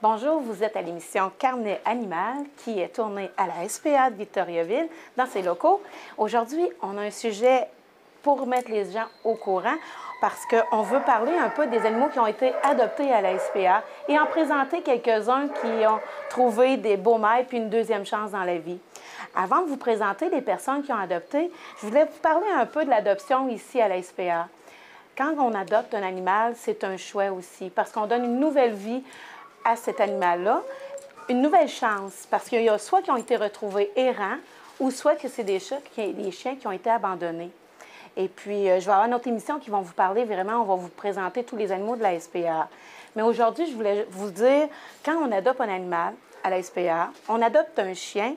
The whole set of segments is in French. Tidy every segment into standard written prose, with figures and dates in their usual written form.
Bonjour, vous êtes à l'émission Carnet animal qui est tournée à la SPA de Victoriaville dans ses locaux. Aujourd'hui, on a un sujet pour mettre les gens au courant parce qu'on veut parler un peu des animaux qui ont été adoptés à la SPA et en présenter quelques-uns qui ont trouvé des beaux maîtres puis une deuxième chance dans la vie. Avant de vous présenter les personnes qui ont adopté, je voulais vous parler un peu de l'adoption ici à la SPA. Quand on adopte un animal, c'est un choix aussi parce qu'on donne une nouvelle vie à cet animal-là, une nouvelle chance, parce qu'il y a soit qui ont été retrouvés errants, ou soit que c'est des chiens qui ont été abandonnés. Et puis, je vais avoir une autre émission qui va vous parler vraiment, on va vous présenter tous les animaux de la SPA. Mais aujourd'hui, je voulais vous dire, quand on adopte un animal à la SPA, on adopte un chien,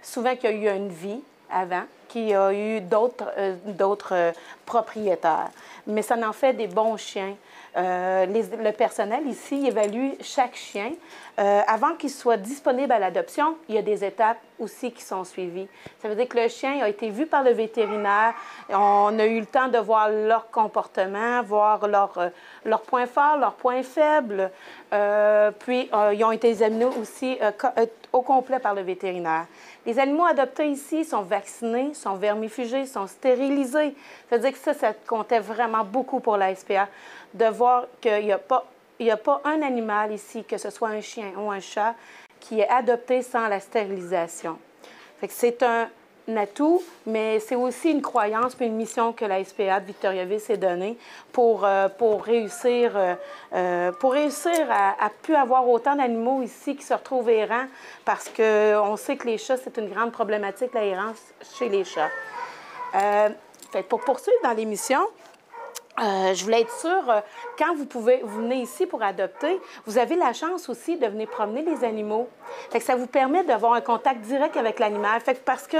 souvent qui a eu une vie avant, qui a eu d'autres propriétaires. Mais ça en fait des bons chiens. Le personnel ici évalue chaque chien. Avant qu'il soit disponible à l'adoption, il y a des étapes aussi qui sont suivies. Ça veut dire que le chien a été vu par le vétérinaire. On a eu le temps de voir leur comportement, voir leurs points forts, leurs points faibles. Puis, ils ont été examinés aussi au complet par le vétérinaire. Les animaux adoptés ici sont vaccinés, sont vermifugés, sont stérilisés. Ça veut dire que ça comptait vraiment beaucoup pour la SPA, de voir qu'il n'y a pas un animal ici, que ce soit un chien ou un chat, qui est adopté sans la stérilisation. Fait que c'est un atout, mais c'est aussi une croyance puis une mission que la SPA de Victoriaville s'est donnée pour réussir à plus avoir autant d'animaux ici qui se retrouvent errants parce qu'on sait que les chats, c'est une grande problématique, la errance chez les chats. Pour poursuivre dans l'émission, je voulais être sûre, quand vous venez ici pour adopter, vous avez la chance aussi de venir promener les animaux. Fait que ça vous permet d'avoir un contact direct avec l'animal. Parce que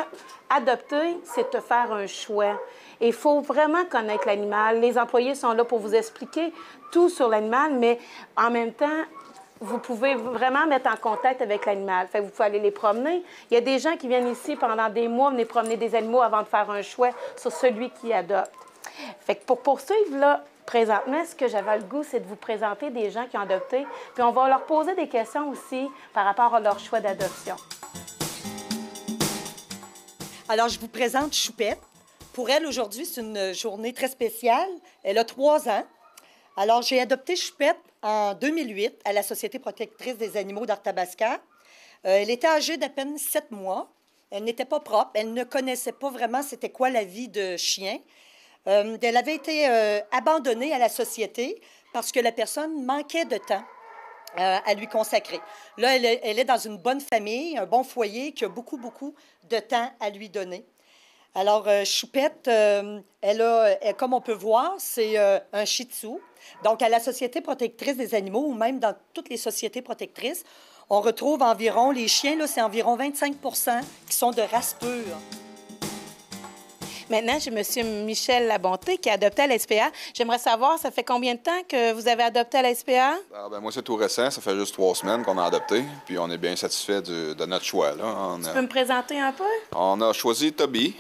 adopter, c'est te faire un choix. Et il faut vraiment connaître l'animal. Les employés sont là pour vous expliquer tout sur l'animal, mais en même temps, vous pouvez vraiment mettre en contact avec l'animal. Fait que vous pouvez aller les promener. Il y a des gens qui viennent ici pendant des mois venir promener des animaux avant de faire un choix sur celui qui adopte. Fait que pour poursuivre, là, présentement, ce que j'avais le goût, c'est de vous présenter des gens qui ont adopté, puis on va leur poser des questions aussi par rapport à leur choix d'adoption. Alors, je vous présente Choupette. Pour elle, aujourd'hui, c'est une journée très spéciale. Elle a 3 ans. Alors, j'ai adopté Choupette en 2008 à la Société protectrice des animaux d'Arthabasca. Elle était âgée d'à peine 7 mois. Elle n'était pas propre. Elle ne connaissait pas vraiment c'était quoi la vie de chien. Elle avait été abandonnée à la société parce que la personne manquait de temps à lui consacrer. Là, elle est dans une bonne famille, un bon foyer qui a beaucoup, beaucoup de temps à lui donner. Alors, Choupette, comme on peut voir, c'est un Shih Tzu. Donc, à la Société protectrice des animaux ou même dans toutes les sociétés protectrices, on retrouve environ, les chiens, là, c'est environ 25 % qui sont de race pure. Maintenant, j'ai M. Michel Labonté qui a adopté à la SPA. J'aimerais savoir, ça fait combien de temps que vous avez adopté à la SPA? Moi, c'est tout récent. Ça fait juste 3 semaines qu'on a adopté. Puis on est bien satisfait de notre choix. Là. Tu peux me présenter un peu? On a choisi Toby,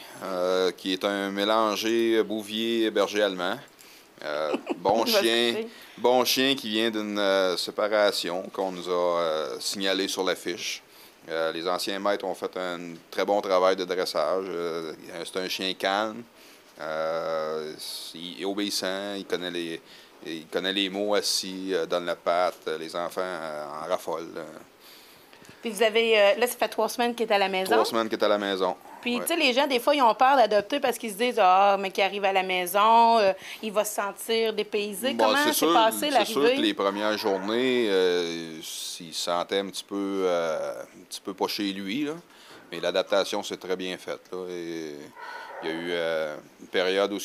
qui est un mélanger bouvier berger allemand. Bon chien qui vient d'une séparation qu'on nous a signalé sur la fiche. Les anciens maîtres ont fait un très bon travail de dressage. C'est un chien calme, il est obéissant, il connaît les mots assis, donne la patte, les enfants en raffolent. Puis vous avez, là, ça fait 3 semaines qu'il est à la maison? 3 semaines qu'il est à la maison. Puis, tu sais, les gens, des fois, ils ont peur d'adopter parce qu'ils se disent « Ah, mais qu'il arrive à la maison, il va se sentir dépaysé. » Comment s'est passé l'arrivée? C'est sûr que les premières journées, il se sentait un petit peu pas chez lui, là. Mais l'adaptation s'est très bien faite, là. Et il y a eu une période où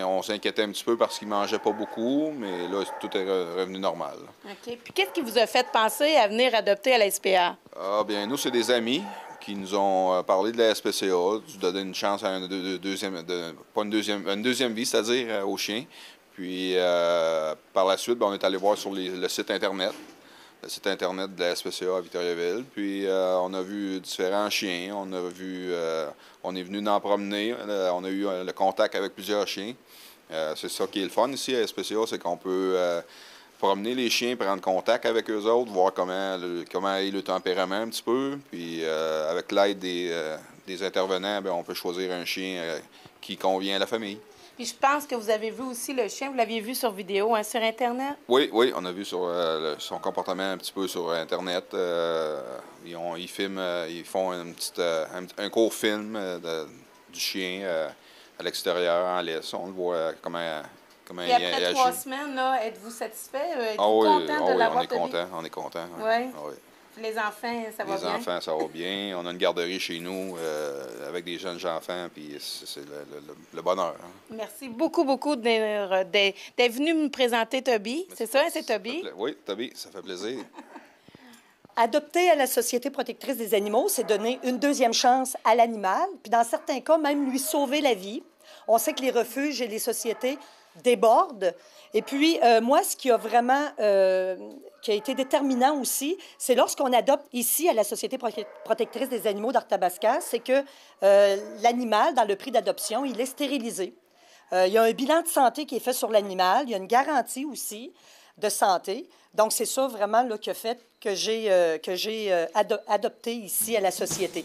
on s'inquiétait un petit peu parce qu'il ne mangeait pas beaucoup, mais là, tout est revenu normal. OK. Puis qu'est-ce qui vous a fait penser à venir adopter à la SPA? Ah, bien, nous, c'est des amis qui nous ont parlé de la SPCA, de donner une chance à une deuxième vie, c'est-à-dire au chien. Puis, par la suite, on est allé voir sur le site Internet de la SPCA à Victoriaville. Puis, on a vu différents chiens. On est venu en promener. On a eu le contact avec plusieurs chiens. C'est ça qui est le fun ici à SPCA, c'est qu'on peut promener les chiens, prendre contact avec eux autres, voir comment est le tempérament un petit peu. Puis avec l'aide des intervenants, bien, on peut choisir un chien qui convient à la famille. Puis je pense que vous avez vu aussi le chien, vous l'aviez vu sur vidéo, hein, sur Internet? Oui, on a vu son comportement un petit peu sur Internet. Ils filment, ils font un court film du chien à l'extérieur, en laisse. On le voit comment Et il après agit. 3 semaines, là, êtes-vous satisfait? Êtes-vous Oui, content de l'avoir on est content. Oui. Ah oui. Les enfants, ça va bien? Les enfants, ça va bien. On a une garderie chez nous avec des jeunes enfants, puis c'est le bonheur. Hein. Merci beaucoup, beaucoup d'être venu me présenter Toby. C'est ça, c'est Toby? Oui, Toby, ça fait plaisir. Adopter à la Société protectrice des animaux, c'est donner une deuxième chance à l'animal, puis dans certains cas, même lui sauver la vie. On sait que les refuges et les sociétés débordent. Et puis, moi, ce qui a vraiment qui a été déterminant aussi, c'est lorsqu'on adopte ici à la Société protectrice des animaux d'Arthabasca, c'est que l'animal, dans le prix d'adoption, il est stérilisé. Il y a un bilan de santé qui est fait sur l'animal. Il y a une garantie aussi de santé. Donc, c'est ça vraiment là, qui a fait que j'ai adopté ici à la Société.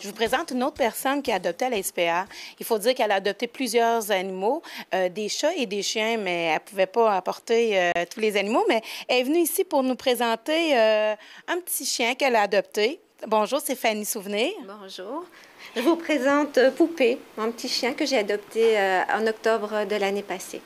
Je vous présente une autre personne qui a adopté à la SPA. Il faut dire qu'elle a adopté plusieurs animaux, des chats et des chiens, mais elle ne pouvait pas apporter tous les animaux. Mais elle est venue ici pour nous présenter un petit chien qu'elle a adopté. Bonjour, c'est Fanny Souvenir. Bonjour. Je vous présente Poupée, mon petit chien que j'ai adopté en octobre de l'année passée.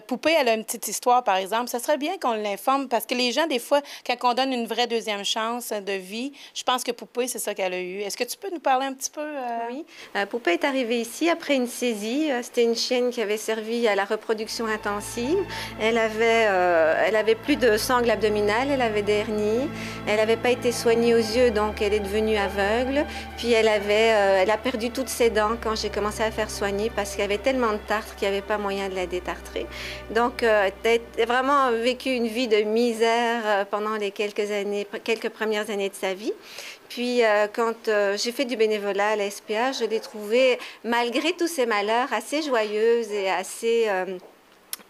Poupée, elle a une petite histoire, par exemple. Ça serait bien qu'on l'informe parce que les gens, des fois, quand on donne une vraie deuxième chance de vie, je pense que Poupée, c'est ça qu'elle a eu. Est-ce que tu peux nous parler un petit peu? Oui. Poupée est arrivée ici après une saisie. C'était une chienne qui avait servi à la reproduction intensive. Elle avait plus de sangle abdominale, elle avait des hernies. Elle n'avait pas été soignée aux yeux, donc elle est devenue aveugle. Puis elle a perdu toutes ses dents quand j'ai commencé à faire soigner parce qu'il y avait tellement de tartre qu'il n'y avait pas moyen de la détartrer. Donc, elle a vraiment vécu une vie de misère pendant les quelques premières années de sa vie. Puis, quand j'ai fait du bénévolat à la SPA, je l'ai trouvée, malgré tous ses malheurs, assez joyeuse et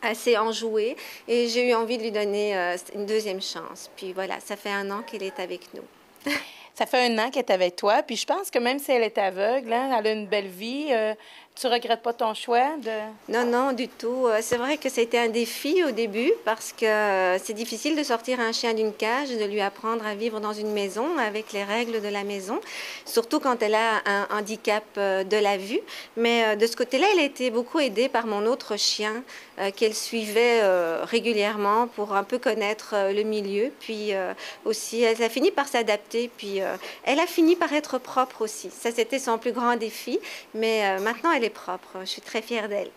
assez enjouée. Et j'ai eu envie de lui donner une deuxième chance. Puis voilà, ça fait 1 an qu'elle est avec nous. Ça fait 1 an qu'elle est avec toi. Puis je pense que même si elle est aveugle, hein, elle a une belle vie. Tu ne regrettes pas ton choix de... Non, non, du tout. C'est vrai que ça a été un défi au début parce que c'est difficile de sortir un chien d'une cage, de lui apprendre à vivre dans une maison avec les règles de la maison, surtout quand elle a un handicap de la vue. Mais de ce côté-là, elle a été beaucoup aidée par mon autre chien qu'elle suivait régulièrement pour un peu connaître le milieu. Puis aussi, elle a fini par s'adapter. Puis elle a fini par être propre aussi. Ça, c'était son plus grand défi. Mais maintenant, elle est propre. Je suis très fière d'elle.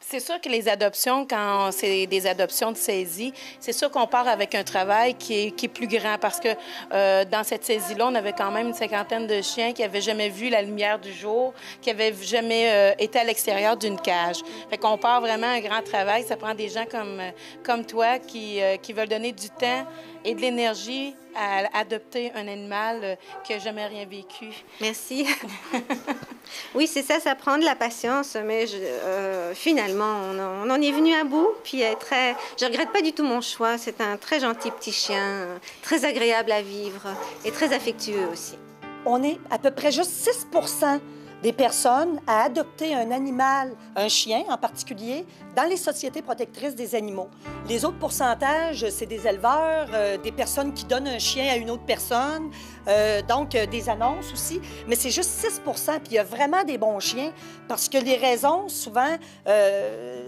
C'est sûr que les adoptions, quand c'est des adoptions de saisie, c'est sûr qu'on part avec un travail qui est plus grand parce que dans cette saisie-là, on avait quand même une 50aine de chiens qui n'avaient jamais vu la lumière du jour, qui n'avaient jamais été à l'extérieur d'une cage. Fait qu'on part vraiment un grand travail. Ça prend des gens comme toi qui veulent donner du temps et de l'énergie à adopter un animal qui n'a jamais rien vécu. Merci. Oui, c'est ça, ça prend de la patience, mais finalement, on en est venu à bout. Puis je ne regrette pas du tout mon choix. C'est un très gentil petit chien, très agréable à vivre et très affectueux aussi. On est à peu près juste 6 des personnes à adopter un animal, un chien en particulier, dans les sociétés protectrices des animaux. Les autres pourcentages, c'est des éleveurs, des personnes qui donnent un chien à une autre personne, donc des annonces aussi, mais c'est juste 6 puis il y a vraiment des bons chiens parce que les raisons, souvent,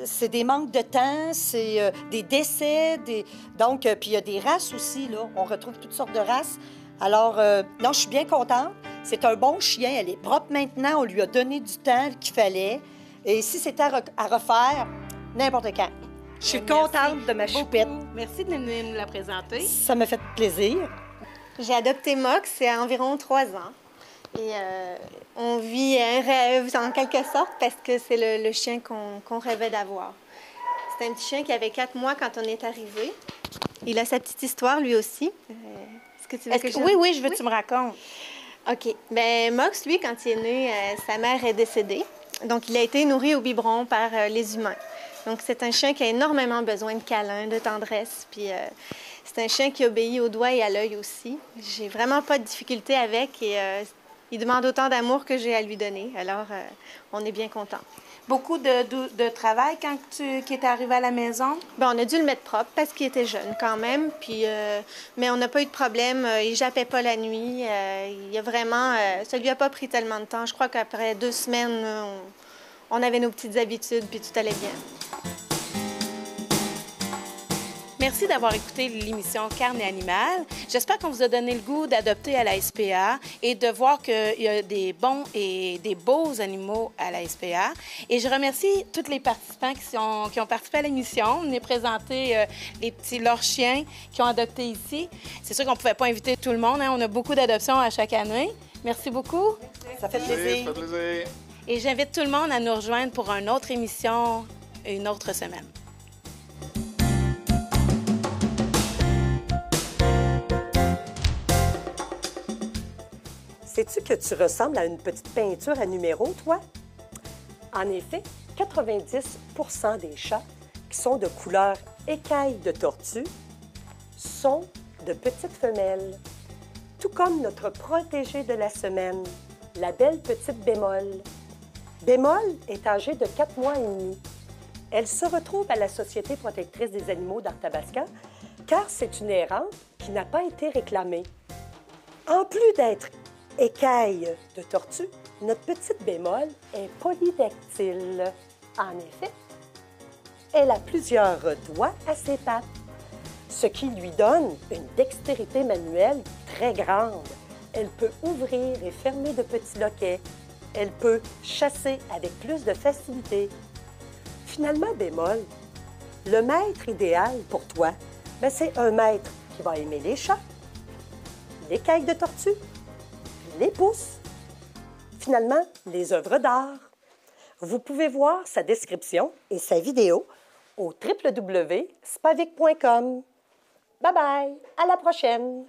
c'est des manques de temps, c'est des décès, donc, puis il y a des races aussi, là, on retrouve toutes sortes de races. Alors, non, je suis bien contente. C'est un bon chien. Elle est propre maintenant. On lui a donné du temps qu'il fallait. Et si c'était à refaire, n'importe quand. Je suis contente de ma choupette. Merci de nous la présenter. Ça me fait plaisir. J'ai adopté Mox il y a environ 3 ans. Et on vit un rêve, en quelque sorte, parce que c'est le chien qu'on rêvait d'avoir. C'est un petit chien qui avait 4 mois quand on est arrivé. Il a sa petite histoire, lui aussi. Est-ce que tu veux que je... Oui, je veux que tu me racontes. OK. Bien, Mox, lui, quand il est né, sa mère est décédée. Donc, il a été nourri au biberon par les humains. Donc, c'est un chien qui a énormément besoin de câlins, de tendresse. Puis, c'est un chien qui obéit au doigt et à l'œil aussi. J'ai vraiment pas de difficulté avec et il demande autant d'amour que j'ai à lui donner. Alors, on est bien content. Beaucoup de travail quand qui est arrivé à la maison? Bien, on a dû le mettre propre parce qu'il était jeune quand même. Puis, mais on n'a pas eu de problème. Il jappait pas la nuit. Il a vraiment... ça lui a pas pris tellement de temps. Je crois qu'après 2 semaines, on avait nos petites habitudes puis tout allait bien. Merci d'avoir écouté l'émission Carnet Animal. J'espère qu'on vous a donné le goût d'adopter à la SPA et de voir qu'il y a des bons et des beaux animaux à la SPA. Et je remercie tous les participants qui ont participé à l'émission. On a présenté leurs chiens qui ont adopté ici. C'est sûr qu'on ne pouvait pas inviter tout le monde, hein. On a beaucoup d'adoptions à chaque année. Merci beaucoup. Ça fait plaisir. Ça fait plaisir. Et j'invite tout le monde à nous rejoindre pour une autre émission une autre semaine. Sais-tu que tu ressembles à une petite peinture à numéros, toi? En effet, 90% des chats qui sont de couleur écaille de tortue sont de petites femelles, tout comme notre protégée de la semaine, la belle petite Bémol. Bémol est âgée de 4 mois et demi. Elle se retrouve à la Société protectrice des animaux d'Arthabasca car c'est une errante qui n'a pas été réclamée. En plus d'être écaille de tortue, notre petite Bémol est polydactyle. En effet, elle a plusieurs doigts à ses pattes, ce qui lui donne une dextérité manuelle très grande. Elle peut ouvrir et fermer de petits loquets. Elle peut chasser avec plus de facilité. Finalement, Bémol, le maître idéal pour toi, c'est un maître qui va aimer les chats, l'écaille de tortue, les pousses, finalement, les œuvres d'art. Vous pouvez voir sa description et sa vidéo au www.spavic.com. Bye bye, à la prochaine!